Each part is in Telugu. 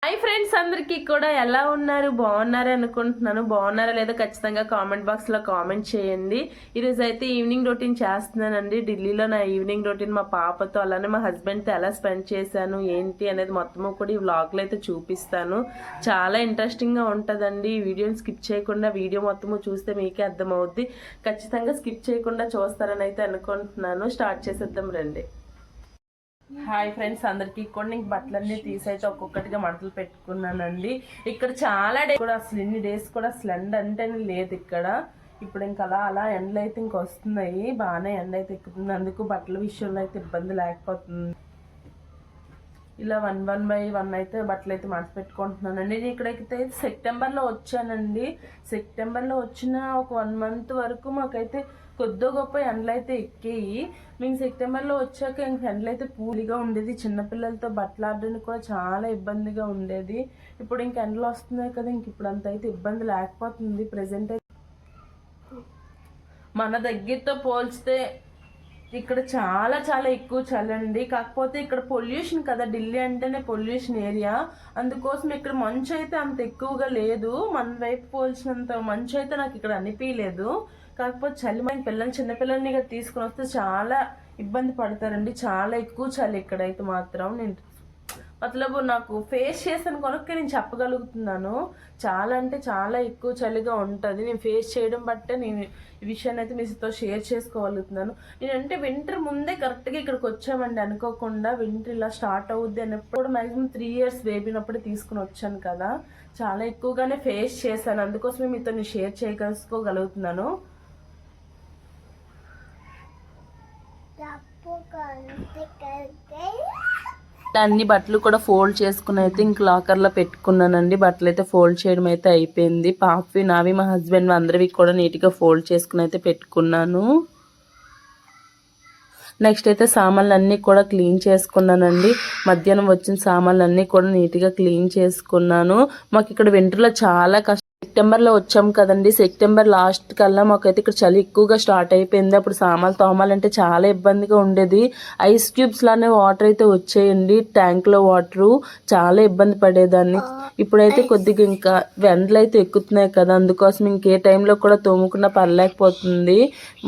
హాయ్ ఫ్రెండ్స్, అందరికీ కూడా ఎలా ఉన్నారు? బాగున్నారు అనుకుంటున్నాను. బాగున్నారా లేదో ఖచ్చితంగా కామెంట్ బాక్స్లో కామెంట్ చేయండి. ఈరోజు అయితే ఈవినింగ్ రొటీన్ చేస్తున్నానండి. ఢిల్లీలో నా ఈవినింగ్ రొటీన్ మా పాపతో అలానే మా హస్బెండ్తో ఎలా స్పెండ్ చేశాను ఏంటి అనేది మొత్తము కూడా ఈ వ్లాగ్లో అయితే చూపిస్తాను. చాలా ఇంట్రెస్టింగ్గా ఉంటుందండి. ఈ వీడియోని స్కిప్ చేయకుండా వీడియో మొత్తము చూస్తే మీకే అర్థమవుద్ది. ఖచ్చితంగా స్కిప్ చేయకుండా చూస్తారని అయితే అనుకుంటున్నాను. స్టార్ట్ చేసేద్దాం రండి. హాయ్ ఫ్రెండ్స్, అందరికి కూడా నేను బట్టలన్నీ తీసైతే ఒక్కొక్కటిగా మడతలు పెట్టుకున్నానండి. ఇక్కడ చాలా డేస్ కూడా అసలు ఎన్ని డేస్ కూడా అసలు ఎండ అంటేనే లేదు ఇక్కడ. ఇప్పుడు ఇంకా అలా ఎండలు అయితే ఇంక వస్తున్నాయి. బాగానే ఎండ అయితే ఎక్కుతుంది. అందుకు బట్టల విషయంలో అయితే ఇబ్బంది లేకపోతుంది. ఇలా 1 by 1 అయితే బట్టలు అయితే మడత పెట్టుకుంటున్నానండి. నేను ఇక్కడైతే సెప్టెంబర్లో వచ్చానండి. సెప్టెంబర్లో వచ్చిన ఒక 1 month వరకు మాకైతే కొద్దో గొప్ప ఎండలు అయితే ఎక్కాయి. మేము సెప్టెంబర్లో వచ్చాక ఇంక ఎండలు అయితే పూలిగా ఉండేది. చిన్నపిల్లలతో బట్టలు ఆడడానికి కూడా చాలా ఇబ్బందిగా ఉండేది. ఇప్పుడు ఇంక ఎండలు వస్తున్నాయి కదా, ఇంక ఇప్పుడు అంత అయితే ఇబ్బంది లేకపోతుంది. ప్రజెంట్ అయితే మన దగ్గరతో పోల్చితే ఇక్కడ చాలా చాలా ఎక్కువ చలండి. కాకపోతే ఇక్కడ పొల్యూషన్ కదా, ఢిల్లీ అంటేనే పొల్యూషన్ ఏరియా. అందుకోసం ఇక్కడ మంచు అయితే అంత ఎక్కువగా లేదు. మన వైపు పోల్చినంత మంచు అయితే నాకు ఇక్కడ అనిపించలేదు. కాకపోతే చలి చిన్నపిల్లల్ని ఇక్కడ తీసుకుని వస్తే చాలా ఇబ్బంది పడతారండి. చాలా ఎక్కువ చలి ఇక్కడైతే మాత్రం. నేను మతలబు నాకు ఫేస్ చేసాను కనుక నేను చెప్పగలుగుతున్నాను. చాలా అంటే చాలా ఎక్కువ చలిగా ఉంటుంది. నేను ఫేస్ చేయడం బట్టే నేను ఈ విషయాన్ని అయితే మీతో షేర్ చేసుకోగలుగుతున్నాను. నేనంటే వింటర్ ముందే కరెక్ట్గా ఇక్కడికి వచ్చామండి. అనుకోకుండా వింటర్ ఇలా స్టార్ట్ అవుద్ది అన్నప్పుడు మ్యాక్సిమం 3 years బేబీనప్పుడు తీసుకుని వచ్చాను కదా, చాలా ఎక్కువగానే ఫేస్ చేశాను. అందుకోసమే మీతో నేను షేర్ చేసుకోగలుగుతున్నాను. అన్ని బట్టలు కూడా ఫోల్డ్ చేసుకుని అయితే ఇంక లాకర్లో పెట్టుకున్నానండి. బట్టలు అయితే ఫోల్డ్ చేయడం అయితే అయిపోయింది. పాపవి నావి మా హస్బెండ్ అందరివి కూడా నీట్గా ఫోల్డ్ చేసుకుని అయితే పెట్టుకున్నాను. నెక్స్ట్ అయితే సామాన్లు అన్నీ కూడా క్లీన్ చేసుకున్నానండి. మధ్యాహ్నం వచ్చిన సామాన్లు అన్నీ కూడా నీట్గా క్లీన్ చేసుకున్నాను. మాకు ఇక్కడ వింటర్లో చాలా సెప్టెంబర్లో వచ్చాం కదండి. సెప్టెంబర్ లాస్ట్ కల్లా మాకైతే ఇక్కడ చలి ఎక్కువగా స్టార్ట్ అయిపోయింది. అప్పుడు సామాన్లు తోమాలంటే చాలా ఇబ్బందిగా ఉండేది. ఐస్ క్యూబ్స్ లానే వాటర్ అయితే వచ్చేయండి, ట్యాంక్లో వాటరు. చాలా ఇబ్బంది పడేదాన్ని. ఇప్పుడైతే కొద్దిగా ఇంకా ఎండలు అయితే ఎక్కుతున్నాయి కదా, అందుకోసం ఇంకే టైంలో కూడా తోముకున్నా పర్లేకపోతుంది.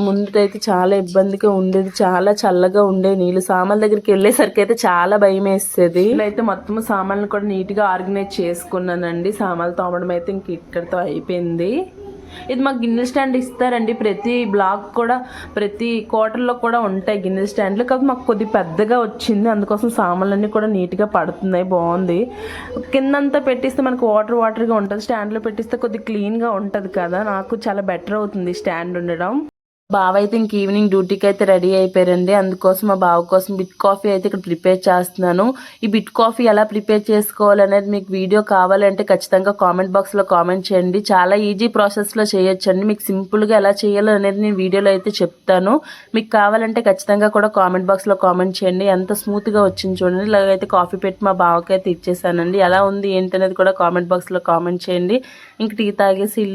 ముందైతే చాలా ఇబ్బందిగా ఉండేది. చాలా చల్లగా ఉండే నీళ్ళు. సామాన్ల దగ్గరికి వెళ్ళేసరికి అయితే చాలా భయం వేసేది. అయితే మొత్తం సామాన్లు కూడా నీట్గా ఆర్గనైజ్ చేసుకున్నానండి. సామాన్లు తోమడం అయితే ఇంక ఇక్కడితో అయిపోయింది. ఇది మాకు గిన్నె స్టాండ్ ఇస్తారండి. ప్రతి బ్లాక్ కూడా ప్రతి క్వార్టర్లో కూడా ఉంటాయి గిన్నె స్టాండ్లు. కాకపోతే మాకు కొద్ది పెద్దగా వచ్చింది. అందుకోసం సామాన్లన్నీ కూడా నీట్గా పడుతున్నాయి. బాగుంది. కిందంతా పెట్టిస్తే మనకు వాటర్గా ఉంటుంది. స్టాండ్లో పెట్టిస్తే కొద్ది క్లీన్గా ఉంటుంది కదా, నాకు చాలా బెటర్ అవుతుంది స్టాండ్ ఉండడం. బావ అయితే ఇంక ఈవినింగ్ డ్యూటీకి అయితే రెడీ అయిపోయారండి. అందుకోసం మా బావ కోసం బిట్ కాఫీ అయితే ఇక్కడ ప్రిపేర్ చేస్తున్నాను. ఈ బిట్ కాఫీ ఎలా ప్రిపేర్ చేసుకోవాలనేది మీకు వీడియో కావాలంటే ఖచ్చితంగా కామెంట్ బాక్స్లో కామెంట్ చేయండి. చాలా ఈజీ ప్రాసెస్లో చేయొచ్చండి. మీకు సింపుల్గా ఎలా చేయాలో అనేది నేను వీడియోలో అయితే చెప్తాను. మీకు కావాలంటే ఖచ్చితంగా కూడా కామెంట్ బాక్స్లో కామెంట్ చేయండి. ఎంత స్మూత్గా వచ్చింది చూడండి. ఇలాగైతే కాఫీ పెట్టి మా బావకి అయితే ఇచ్చేసానండి. ఎలా ఉంది ఏంటి అనేది కూడా కామెంట్ బాక్స్లో కామెంట్ చేయండి. ఇంక టీ తాగేసి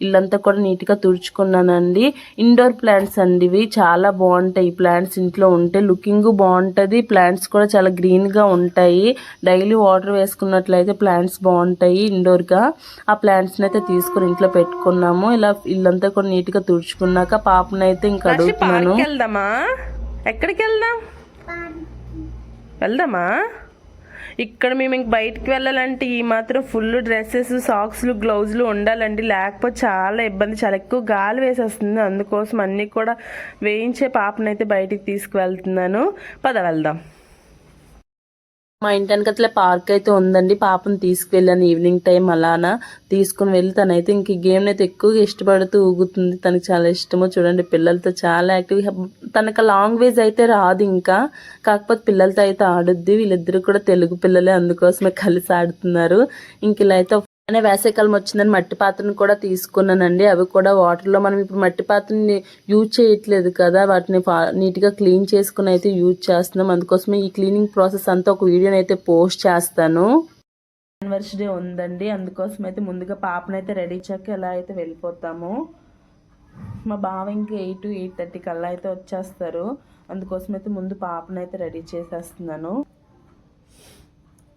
ఇల్లంతా కూడా నీట్గా తుడుచుకున్నానండి. ఇండోర్ ప్లాంట్స్ అండి ఇవి. చాలా బాగుంటాయి. ఈ ప్లాంట్స్ ఇంట్లో ఉంటే లుకింగ్ బాగుంటుంది. ప్లాంట్స్ కూడా చాలా గ్రీన్గా ఉంటాయి. డైలీ వాటర్ వేసుకున్నట్లయితే ప్లాంట్స్ బాగుంటాయి ఇండోర్గా. ఆ ప్లాంట్స్ని అయితే తీసుకుని ఇంట్లో పెట్టుకున్నాము. ఇలా ఇల్లంతా కూడా నీట్గా తుడుచుకున్నాక పాపనైతే ఇంకా అడుగుతున్నాను, ఎక్కడికి వెళ్దామా? ఇక్కడ మేము ఇంక బయటికి వెళ్ళాలంటే ఈ మాత్రం ఫుల్ డ్రెస్సెస్, సాక్స్లు, గ్లౌజులు ఉండాలండి. లేకపోతే చాలా ఇబ్బంది. చాలా ఎక్కువ గాలి వేసేస్తుంది. అందుకోసం అన్నీ కూడా వేయించే పాపనైతే బయటికి తీసుకువెళ్తున్నాను. పద వెళ్దాం. మా ఇంటి వెనకట్లే పార్క్ అయితే ఉందండి. పాపను తీసుకువెళ్ళాను ఈవినింగ్ టైం. అలానా తీసుకుని వెళ్ళి తనైతే ఇంక గేమ్ని అయితే ఎక్కువగా ఇష్టపడుతూ ఊగుతుంది. తనకి చాలా ఇష్టమో చూడండి. పిల్లలతో చాలా యాక్టివ్గా. తనకు లాంగ్వేజ్ అయితే రాదు ఇంకా, కాకపోతే పిల్లలతో అయితే ఆడుద్ది. వీళ్ళిద్దరు కూడా తెలుగు పిల్లలే, అందుకోసమే కలిసి ఆడుతున్నారు. ఇంక ఇలా అయితే అనే వేసవికాలం వచ్చిందని మట్టి పాత్రను కూడా తీసుకున్నానండి. అవి కూడా వాటర్లో మనం ఇప్పుడు మట్టి పాత్రని యూజ్ చేయట్లేదు కదా, వాటిని నీట్గా క్లీన్ చేసుకుని అయితే యూజ్ చేస్తున్నాం. అందుకోసమే ఈ క్లీనింగ్ ప్రాసెస్ అంతా ఒక వీడియోని అయితే పోస్ట్ చేస్తాను. యానివర్సరీ ఉందండి, అందుకోసం అయితే ముందుగా పాపనైతే రెడీ చేయక ఎలా అయితే వెళ్ళిపోతాము. మా బావ ఇంకా 8 to 8:30 కల్లా అయితే వచ్చేస్తారు. అందుకోసం అయితే ముందు పాపనైతే రెడీ చేసేస్తున్నాను.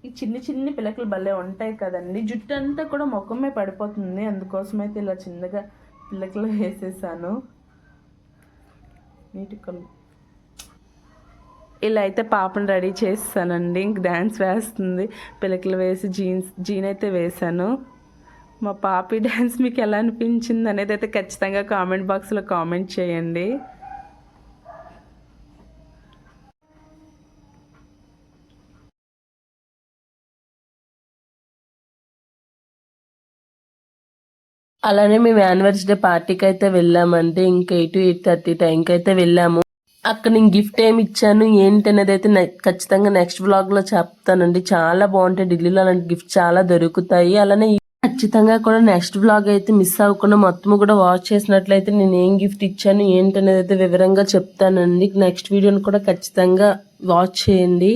ఈ చిన్ని చిన్ని పిలకలు భలే ఉంటాయి కదండి. జుట్టు అంతా కూడా ముఖమే పడిపోతుంది, అందుకోసం అయితే ఇలా చిన్నగా పిలకలు వేసేసాను. నీటికలు ఇలా అయితే పాపను రెడీ చేస్తానండి. ఇంక డ్యాన్స్ వేస్తుంది, పిలకలు వేసి జీన్ అయితే వేశాను. మా పాపి డ్యాన్స్ మీకు ఎలా అనిపించింది అనేది అయితే ఖచ్చితంగా కామెంట్ బాక్స్లో కామెంట్ చేయండి. అలానే మేము యానివర్సరీ పార్టీకి అయితే వెళ్ళామండి. ఇంకా 8-8:30 టైంకి అయితే వెళ్ళాము. అక్కడ నేను గిఫ్ట్ ఏమి ఇచ్చాను ఏంటి అనేది అయితే ఖచ్చితంగా నెక్స్ట్ వ్లాగ్లో చెప్తానండి. చాలా బాగుంటాయి, ఢిల్లీలో అలాంటి గిఫ్ట్ చాలా దొరుకుతాయి. అలానే ఖచ్చితంగా కూడా నెక్స్ట్ వ్లాగ్ అయితే మిస్ అవ్వకుండా మొత్తం కూడా వాచ్ చేసినట్లయితే నేను ఏం గిఫ్ట్ ఇచ్చాను ఏంటి అనేది అయితే వివరంగా చెప్తానండి. నెక్స్ట్ వీడియోని కూడా ఖచ్చితంగా వాచ్ చేయండి.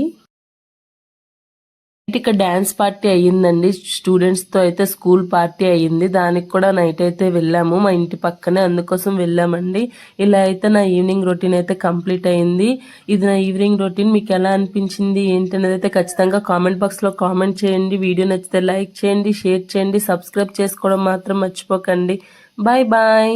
ఇక్కడ డ్యాన్స్ పార్టీ అయ్యిందండి, స్టూడెంట్స్తో అయితే స్కూల్ పార్టీ అయ్యింది. దానికి కూడా నైట్ అయితే వెళ్ళాము, మా ఇంటి పక్కనే, అందుకోసం వెళ్ళామండి. ఇలా అయితే నా ఈవినింగ్ రొటీన్ అయితే కంప్లీట్ అయింది. ఇది నా ఈవినింగ్ రొటీన్ మీకు ఎలా అనిపించింది ఏంటి అనేది అయితే ఖచ్చితంగా కామెంట్ బాక్స్లో కామెంట్ చేయండి. వీడియో నచ్చితే లైక్ చేయండి, షేర్ చేయండి, సబ్స్క్రైబ్ చేసుకోవడం మాత్రం మర్చిపోకండి. Bye bye.